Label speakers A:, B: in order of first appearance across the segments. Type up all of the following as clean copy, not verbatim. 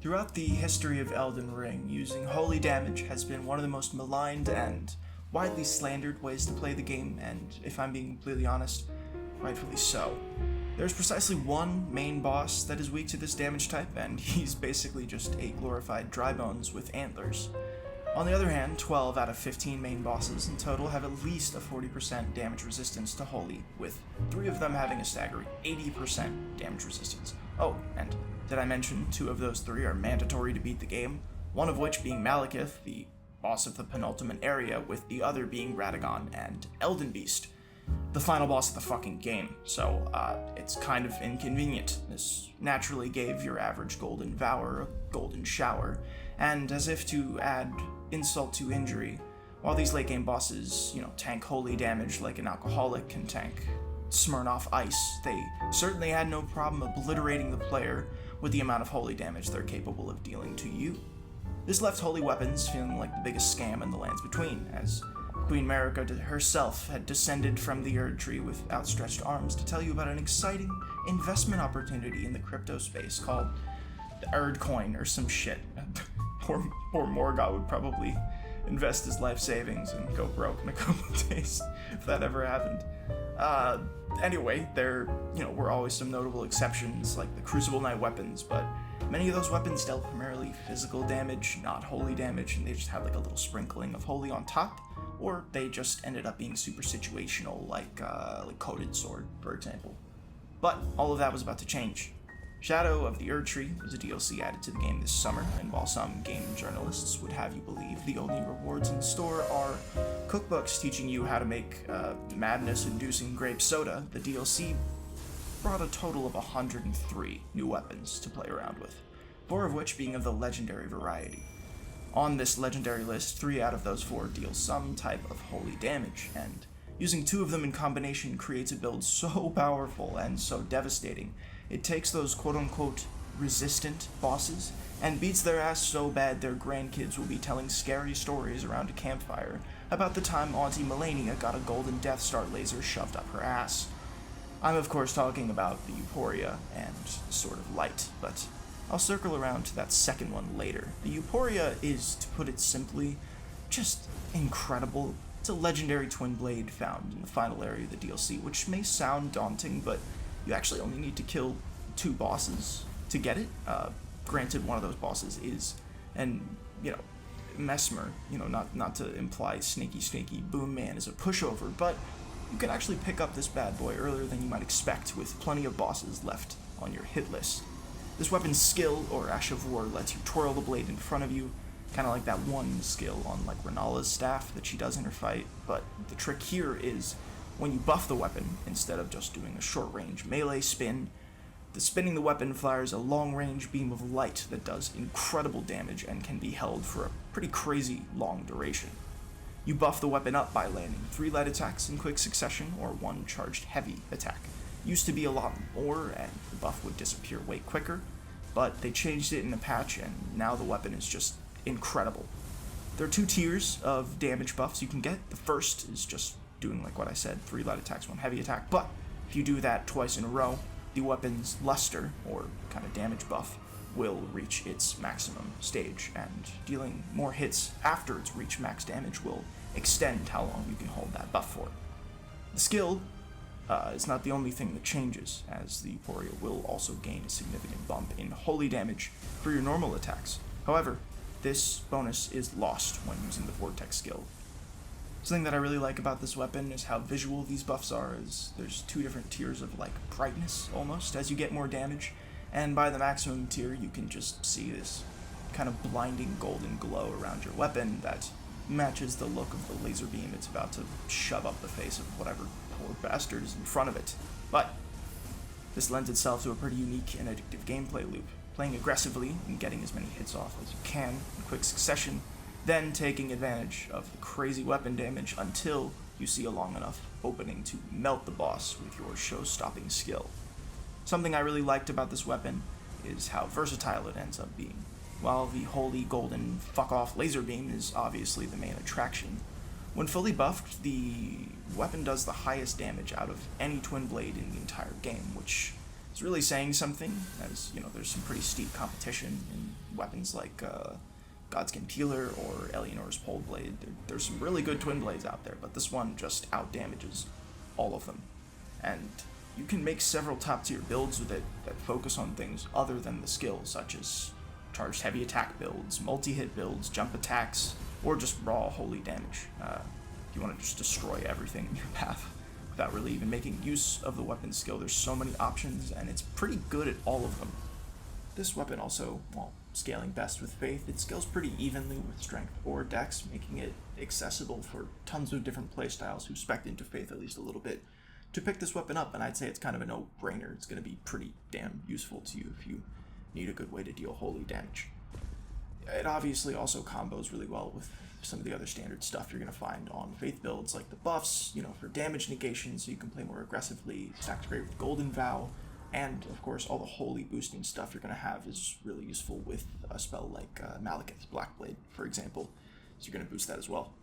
A: Throughout the history of Elden Ring, using holy damage has been one of the most maligned and widely slandered ways to play the game, and if I'm being completely honest, rightfully so. There's precisely one main boss that is weak to this damage type, and he's basically just a glorified dry bones with antlers. On the other hand, 12 out of 15 main bosses in total have at least a 40% damage resistance to holy, with 3 of them having a staggering 80% damage resistance. Oh, and did I mention 2 of those 3 are mandatory to beat the game? One of which being Malekith, the boss of the penultimate area, with the other being Radagon and Elden Beast, the final boss of the fucking game, so it's kind of inconvenient. This naturally gave your average golden vower a golden shower, and as if to add insult to injury, while these late game bosses, tank holy damage like an alcoholic can tank Smirnoff Ice, they certainly had no problem obliterating the player with the amount of holy damage they're capable of dealing to you. This left holy weapons feeling like the biggest scam in the lands between, as Queen Marika herself had descended from the Erd Tree with outstretched arms to tell you about an exciting investment opportunity in the crypto space called the Erd Coin or some shit. Poor Morgoth would probably invest his life savings and go broke in a couple of days if that ever happened. Anyway, there were always some notable exceptions like the Crucible Knight weapons, but many of those weapons dealt primarily physical damage, not holy damage, and they just had like a little sprinkling of holy on top, or they just ended up being super situational, like Coated Sword, for example. But all of that was about to change. Shadow of the Erd Tree was a DLC added to the game this summer, and while some game journalists would have you believe the only rewards in store are cookbooks teaching you how to make madness-inducing grape soda, the DLC brought a total of 103 new weapons to play around with, 4 of which being of the legendary variety. On this legendary list, 3 out of those 4 deal some type of holy damage, and using 2 of them in combination creates a build so powerful and so devastating, it takes those quote-unquote resistant bosses and beats their ass so bad their grandkids will be telling scary stories around a campfire about the time Auntie Malenia got a golden Death Star laser shoved up her ass. I'm of course talking about the EUPORIA and Sword of Light, but I'll circle around to that second one later. The EUPORIA is, to put it simply, just incredible. It's a legendary twin blade found in the final area of the DLC, which may sound daunting, but you actually only need to kill 2 bosses to get it. Granted, one of those bosses is Mesmer, not to imply sneaky Boom Man is a pushover, but you can actually pick up this bad boy earlier than you might expect with plenty of bosses left on your hit list. This weapon's skill, or Ash of War, lets you twirl the blade in front of you, kind of like that one skill on like Renala's staff that she does in her fight, but the trick here is when you buff the weapon, instead of just doing a short-range melee spin, spinning the weapon fires a long-range beam of light that does incredible damage and can be held for a pretty crazy long duration. You buff the weapon up by landing 3 light attacks in quick succession or 1 charged heavy attack. Used to be a lot more and the buff would disappear way quicker, but they changed it in a patch and now the weapon is just incredible. There are 2 tiers of damage buffs you can get. The first is just doing like what I said, 3 light attacks, 1 heavy attack, but if you do that twice in a row, the weapon's luster, or kind of damage buff, will reach its maximum stage, and dealing more hits after it's reached max damage will extend how long you can hold that buff for. The skill is not the only thing that changes, as the EUPORIA will also gain a significant bump in holy damage for your normal attacks. However, this bonus is lost when using the Vortex skill. Something that I really like about this weapon is how visual these buffs are, as there's 2 different tiers of like brightness almost as you get more damage, and by the maximum tier you can just see this kind of blinding golden glow around your weapon that matches the look of the laser beam it's about to shove up the face of whatever poor bastard is in front of it. But this lends itself to a pretty unique and addictive gameplay loop, playing aggressively and getting as many hits off as you can in quick succession, then taking advantage of the crazy weapon damage until you see a long enough opening to melt the boss with your show-stopping skill. Something I really liked about this weapon is how versatile it ends up being. While the holy golden fuck-off laser beam is obviously the main attraction, when fully buffed, the weapon does the highest damage out of any twin blade in the entire game, which is It's really saying something, as, you know, there's some pretty steep competition in weapons like Godskin Peeler or Eleanor's Pole Blade. There's some really good twin blades out there, but this one just out-damages all of them. And you can make several top-tier builds with it that focus on things other than the skill, such as charged heavy attack builds, multi-hit builds, jump attacks, or just raw holy damage. If you want to just destroy everything in your path without really even making use of the weapon skill, there's so many options, and it's pretty good at all of them. This weapon also, well, scaling best with Faith, it scales pretty evenly with Strength or Dex, making it accessible for tons of different playstyles who spec into Faith at least a little bit to pick this weapon up, and I'd say it's kind of a no-brainer. It's going to be pretty damn useful to you if you need a good way to deal holy damage. It obviously also combos really well with some of the other standard stuff you're going to find on Faith builds, like the buffs, you know, for damage negation, so you can play more aggressively. Stacks great with Golden Vow, and of course all the holy boosting stuff you're going to have is really useful with a spell like Malekith's Blackblade, for example, so you're going to boost that as well.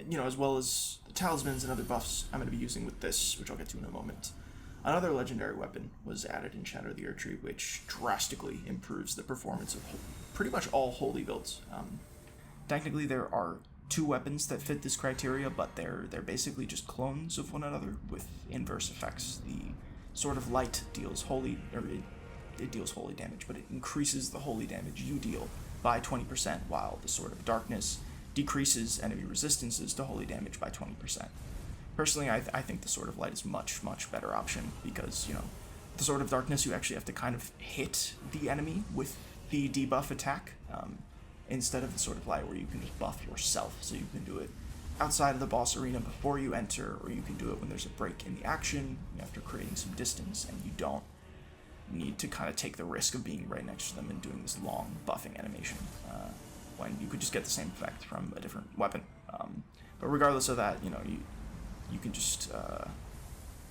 A: You know, as well as the Talismans and other buffs I'm going to be using with this, which I'll get to in a moment. Another legendary weapon was added in Shadow of the Erdtree, which drastically improves the performance of pretty much all holy builds. Technically, there are two weapons that fit this criteria, but they're basically just clones of one another with inverse effects. The Sword of Light deals holy, or it deals holy damage, but it increases the holy damage you deal by 20%, while the Sword of Darkness decreases enemy resistances to holy damage by 20%. Personally, I think the Sword of Light is much better option, because, you know, the Sword of Darkness, you actually have to kind of hit the enemy with the debuff attack, instead of the Sword of Light, where you can just buff yourself, so you can do it outside of the boss arena before you enter, or you can do it when there's a break in the action, after creating some distance, and you don't need to kind of take the risk of being right next to them and doing this long buffing animation, when you could just get the same effect from a different weapon. But regardless of that, you know, you can just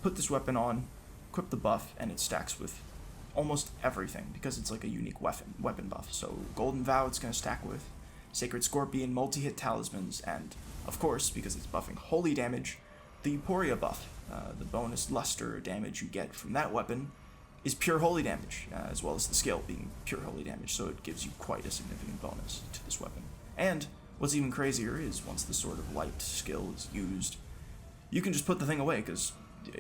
A: put this weapon on, equip the buff, and it stacks with almost everything, because it's like a unique weapon buff. So Golden Vow it's going to stack with, Sacred Scorpion, multi-hit Talismans, and of course, because it's buffing holy damage, the EUPORIA buff, the bonus luster damage you get from that weapon, is pure holy damage, as well as the skill being pure holy damage, so it gives you quite a significant bonus to this weapon. And what's even crazier is once the Sword of Light skill is used, you can just put the thing away, because,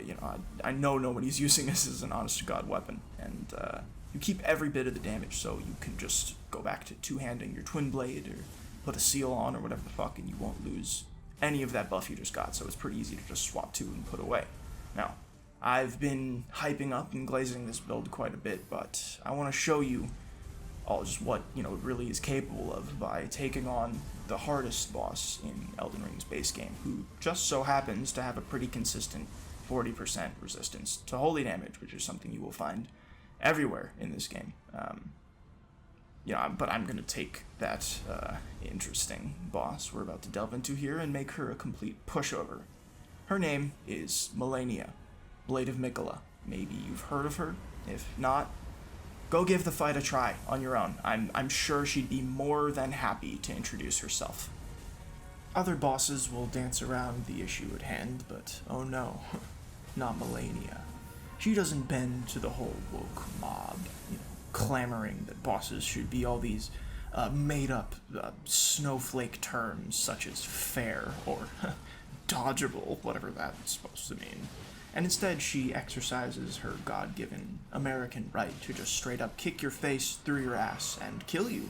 A: you know, I know nobody's using this as an honest-to-God weapon, and you keep every bit of the damage, so you can just go back to two-handing your Twin Blade, or put a seal on, or whatever the fuck, and you won't lose any of that buff you just got, so it's pretty easy to just swap to and put away. Now, I've been hyping up and glazing this build quite a bit, but I want to show you all just what, you know, it really is capable of by taking on the hardest boss in Elden Ring's base game, who just so happens to have a pretty consistent 40% resistance to holy damage, which is something you will find everywhere in this game. Yeah, but I'm going to take that interesting boss we're about to delve into here and make her a complete pushover. Her name is Malenia Blade of Miquella. Maybe you've heard of her. If not, go give the fight a try on your own. I'm sure she'd be more than happy to introduce herself. Other bosses will dance around the issue at hand, but oh no, not Malenia. She doesn't bend to the whole woke mob, you know, clamoring that bosses should be all these made-up snowflake terms such as fair or dodgeable, whatever that's supposed to mean. And instead, she exercises her God-given American right to just straight up kick your face through your ass and kill you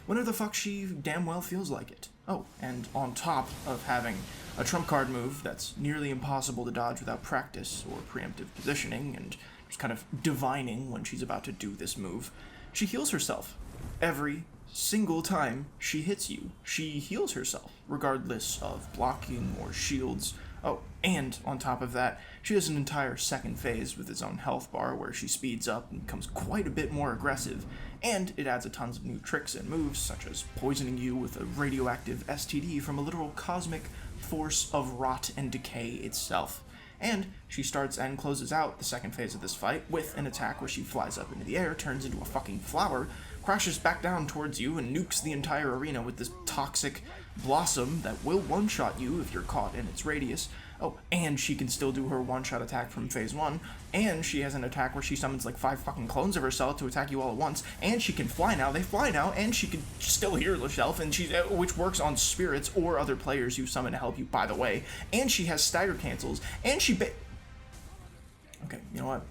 A: whenever the fuck she damn well feels like it. Oh, and on top of having a trump card move that's nearly impossible to dodge without practice or preemptive positioning and just kind of divining when she's about to do this move, she heals herself. Every single time she hits you, she heals herself, regardless of blocking or shields. Oh, and on top of that, she has an entire second phase with its own health bar where she speeds up and becomes quite a bit more aggressive, and it adds a tons of new tricks and moves, such as poisoning you with a radioactive STD from a literal cosmic force of rot and decay itself. And she starts and closes out the second phase of this fight with an attack where she flies up into the air, turns into a fucking flower, crashes back down towards you, and nukes the entire arena with this toxic, Blossom that will one-shot you if you're caught in its radius. Oh, and she can still do her one-shot attack from phase 1, and she has an attack where she summons like 5 fucking clones of herself to attack you all at once, and she can fly now, and she can still heal herself, and which works on spirits or other players you summon to help you, by the way, and she has stagger cancels, and she okay, you know what?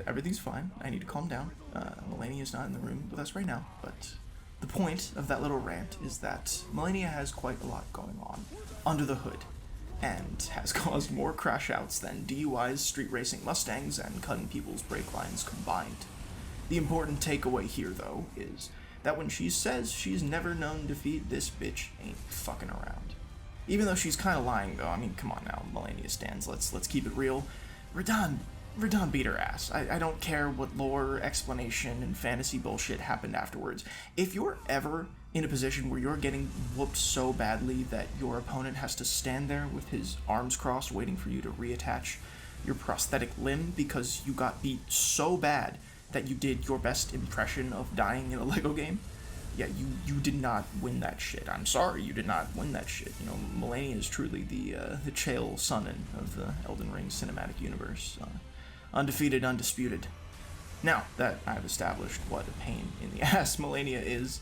A: Everything's fine. I need to calm down. Malenia is not in the room with us right now, but the point of that little rant is that Malenia has quite a lot going on under the hood, and has caused more crash outs than DUIs, street racing Mustangs, and cutting people's brake lines combined. The important takeaway here, though, is that when she says she's never known defeat, this bitch ain't fucking around. Even though she's kind of lying, though. I mean, come on now, Malenia stands. Let's keep it real. Radahn beat her ass. I don't care what lore, explanation, and fantasy bullshit happened afterwards. If you're ever in a position where you're getting whooped so badly that your opponent has to stand there with his arms crossed waiting for you to reattach your prosthetic limb because you got beat so bad that you did your best impression of dying in a LEGO game, yeah, you did not win that shit. I'm sorry, you did not win that shit. You know, Malenia is truly the Chael Sonnen of the Elden Ring cinematic universe. Undefeated, undisputed. Now that I've established what a pain in the ass Malenia is,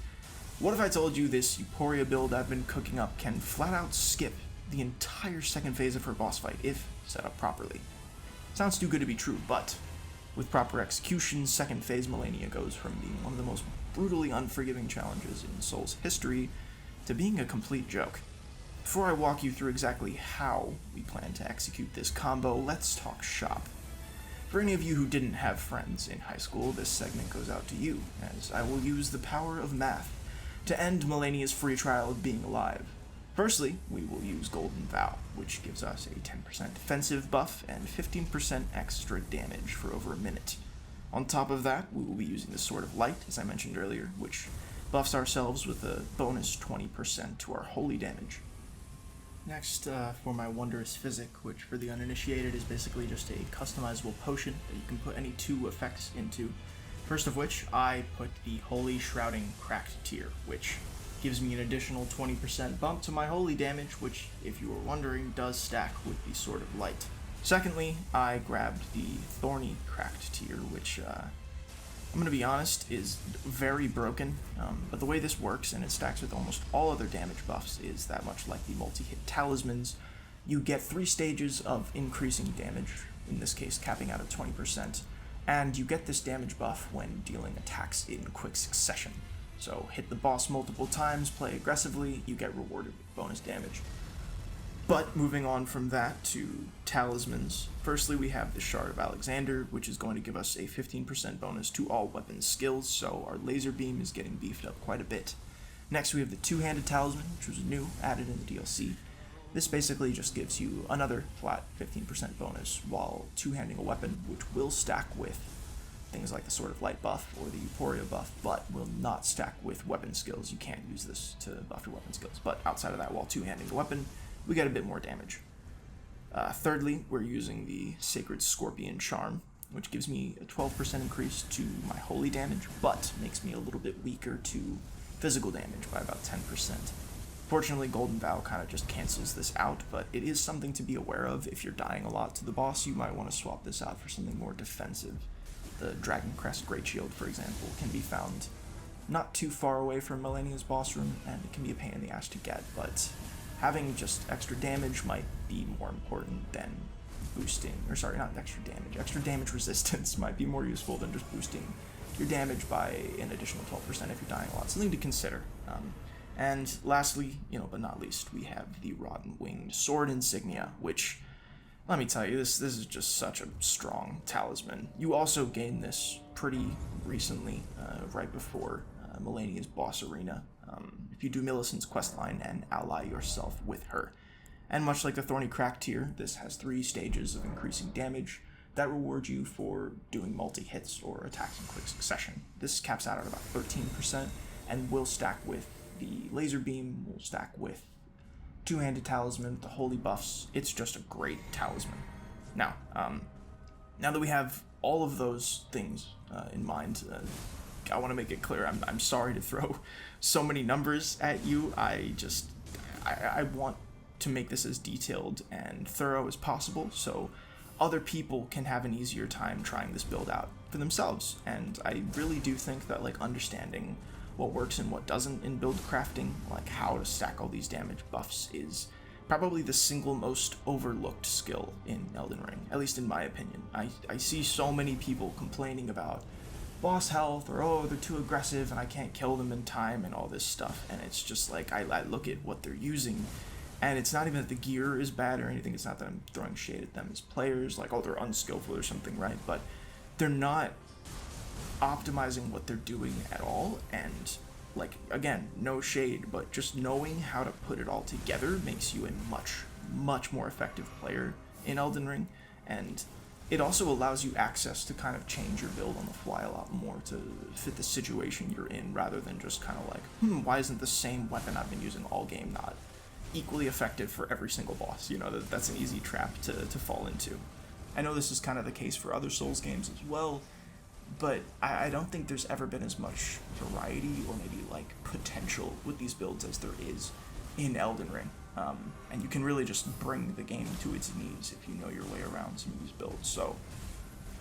A: what if I told you this EUPORIA build I've been cooking up can flat out skip the entire second phase of her boss fight if set up properly? Sounds too good to be true, but with proper execution, second phase Malenia goes from being one of the most brutally unforgiving challenges in Soul's history to being a complete joke. Before I walk you through exactly how we plan to execute this combo, let's talk shop. For any of you who didn't have friends in high school, this segment goes out to you, as I will use the power of math to end Malenia's free trial of being alive. Firstly, we will use Golden Vow, which gives us a 10% defensive buff and 15% extra damage for over a minute. On top of that, we will be using the Sword of Light, as I mentioned earlier, which buffs ourselves with a bonus 20% to our holy damage. Next, for my Wondrous Physick, which for the uninitiated is basically just a customizable potion that you can put any 2 effects into. First of which, I put the Holy Shrouding Cracked tier, which gives me an additional 20% bump to my holy damage, which, if you were wondering, does stack with the Sword of Light. Secondly, I grabbed the Thorny Cracked tier, which, I'm gonna be honest, is very broken, but the way this works, and it stacks with almost all other damage buffs, is that much like the multi-hit Talismans, you get 3 stages of increasing damage, in this case capping out at 20%, and you get this damage buff when dealing attacks in quick succession. So hit the boss multiple times, play aggressively, you get rewarded with bonus damage. But moving on from that to Talismans, firstly we have the Shard of Alexander, which is going to give us a 15% bonus to all weapon skills, so our laser beam is getting beefed up quite a bit. Next we have the Two-Handed Talisman, which was new, added in the DLC. This basically just gives you another flat 15% bonus while two-handing a weapon, which will stack with things like the Sword of Light buff or the EUPORIA buff, but will not stack with weapon skills. You can't use this to buff your weapon skills, but outside of that, while two-handing the weapon, we get a bit more damage. Thirdly, we're using the Sacred Scorpion Charm, which gives me a 12% increase to my holy damage, but makes me a little bit weaker to physical damage by about 10%. Fortunately, Golden Vow kind of just cancels this out, but it is something to be aware of. If you're dying a lot to the boss, you might want to swap this out for something more defensive. The Dragon Crest Great Shield, for example, can be found not too far away from Malenia's boss room, and it can be a pain in the ass to get, but having just extra damage might be more important than boosting, or sorry, not extra damage resistance might be more useful than just boosting your damage by an additional 12% if you're dying a lot. Something to consider. And lastly, but not least, we have the Rotten Winged Sword Insignia, which, let me tell you, this is just such a strong talisman. You also gain this pretty recently, right before Malenia's boss arena, if you do Millicent's questline and ally yourself with her. And much like the Thorny Crack tier, this has 3 stages of increasing damage that reward you for doing multi-hits or attacks in quick succession. This caps out at about 13% and will stack with the laser beam, will stack with Two-Handed Talisman, the holy buffs. It's just a great talisman. Now that we have all of those things in mind, I want to make it clear, I'm sorry to throw so many numbers at you. I want to make this as detailed and thorough as possible so other people can have an easier time trying this build out for themselves. And I really do think that like understanding what works and what doesn't in build crafting, like how to stack all these damage buffs, is probably the single most overlooked skill in Elden Ring, at least in my opinion. I see so many people complaining about boss health, or oh, they're too aggressive and I can't kill them in time and all this stuff, and it's just like, I look at what they're using, and it's not even that the gear is bad or anything. It's not that I'm throwing shade at them as players, like, oh, they're unskillful or something, right? But they're not optimizing what they're doing at all, and like, again, no shade, but just knowing how to put it all together makes you a much more effective player in Elden Ring. And it also allows you access to kind of change your build on the fly a lot more to fit the situation you're in, rather than just kind of like, why isn't the same weapon I've been using all game not equally effective for every single boss? You know, that's an easy trap to fall into. I know this is kind of the case for other Souls games as well, but I don't think there's ever been as much variety or maybe like potential with these builds as there is in Elden Ring. And you can really just bring the game to its knees if you know your way around some of these builds. So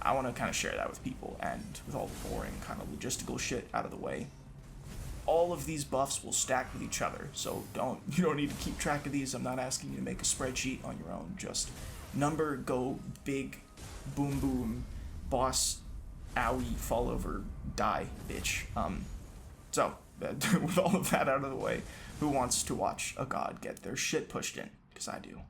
A: I want to kind of share that with people, and with all the boring kind of logistical shit out of the way, all of these buffs will stack with each other, so you don't need to keep track of these. I'm not asking you to make a spreadsheet on your own. Just number, go, big, boom boom, boss, owie, fall over, die, bitch. So, with all of that out of the way, who wants to watch a god get their shit pushed in? Because I do.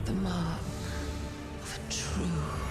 B: The mark of a true